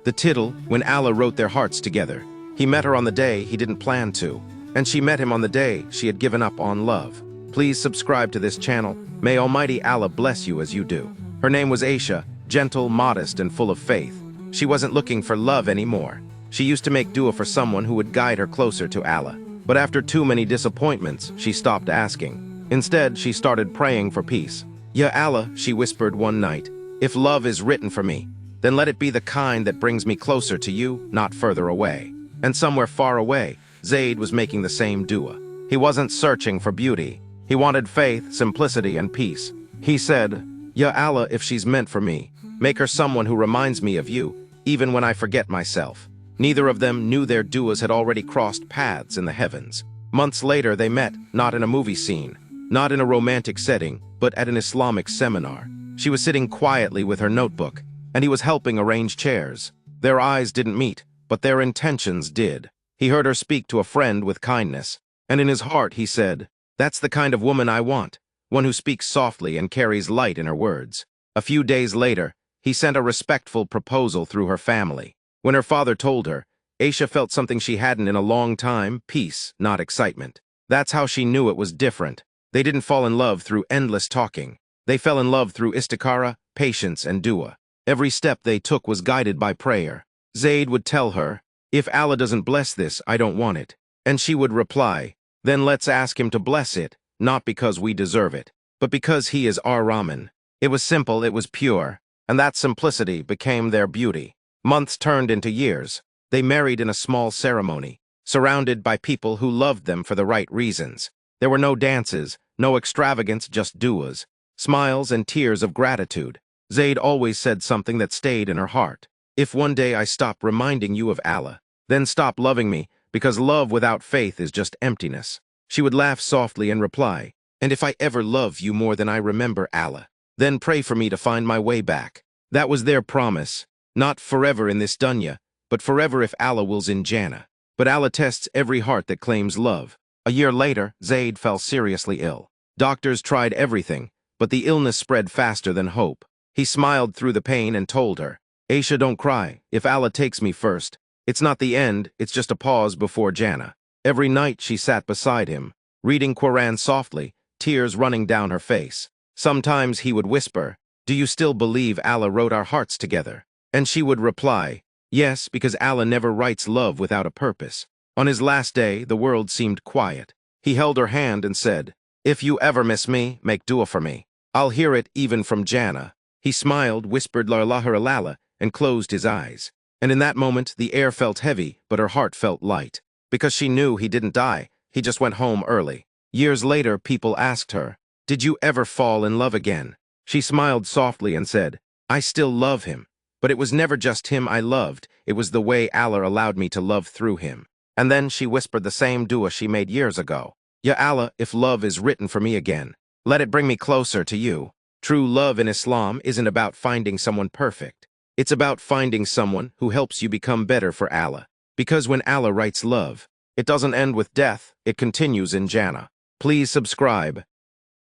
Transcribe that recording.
The tittle, when Allah wrote their hearts together. He met her on the day he didn't plan to, and she met him on the day she had given up on love. Please subscribe to this channel. May Almighty Allah bless you as you do. Her name was Aisha, gentle, modest, and full of faith. She wasn't looking for love anymore. She used to make dua for someone who would guide her closer to Allah. But after too many disappointments, she stopped asking. Instead, she started praying for peace. Ya Allah, she whispered one night, if love is written for me, then let it be the kind that brings me closer to you, not further away. And somewhere far away, Zayd was making the same dua. He wasn't searching for beauty. He wanted faith, simplicity, and peace. He said, Ya Allah, if she's meant for me, make her someone who reminds me of you, even when I forget myself. Neither of them knew their duas had already crossed paths in the heavens. Months later, they met, not in a movie scene, not in a romantic setting, but at an Islamic seminar. She was sitting quietly with her notebook, and he was helping arrange chairs. Their eyes didn't meet, but their intentions did. He heard her speak to a friend with kindness, and in his heart he said, that's the kind of woman I want, one who speaks softly and carries light in her words. A few days later, he sent a respectful proposal through her family. When her father told her, Aisha felt something she hadn't in a long time, peace, not excitement. That's how she knew it was different. They didn't fall in love through endless talking. They fell in love through istikhara, patience, and dua. Every step they took was guided by prayer. Zayd would tell her, if Allah doesn't bless this, I don't want it. And she would reply, then let's ask him to bless it, not because we deserve it, but because he is our Rahman. It was simple, it was pure, and that simplicity became their beauty. Months turned into years. They married in a small ceremony, surrounded by people who loved them for the right reasons. There were no dances, no extravagance, just duas, smiles and tears of gratitude. Zayd always said something that stayed in her heart. If one day I stop reminding you of Allah, then stop loving me, because love without faith is just emptiness. She would laugh softly and reply, and if I ever love you more than I remember Allah, then pray for me to find my way back. That was their promise. Not forever in this dunya, but forever if Allah wills in Jannah. But Allah tests every heart that claims love. A year later, Zayd fell seriously ill. Doctors tried everything, but the illness spread faster than hope. He smiled through the pain and told her, Aisha, don't cry. If Allah takes me first, it's not the end, it's just a pause before Jannah. Every night she sat beside him, reading Quran softly, tears running down her face. Sometimes he would whisper, do you still believe Allah wrote our hearts together? And she would reply, yes, because Allah never writes love without a purpose. On his last day, the world seemed quiet. He held her hand and said, if you ever miss me, make dua for me. I'll hear it even from Jannah. He smiled, whispered La ilaha illallah, and closed his eyes. And in that moment, the air felt heavy, but her heart felt light. Because she knew he didn't die, he just went home early. Years later, people asked her, did you ever fall in love again? She smiled softly and said, I still love him. But it was never just him I loved, it was the way Allah allowed me to love through him. And then she whispered the same dua she made years ago. Ya Allah, if love is written for me again, let it bring me closer to you. True love in Islam isn't about finding someone perfect. It's about finding someone who helps you become better for Allah. Because when Allah writes love, it doesn't end with death, it continues in Jannah. Please subscribe.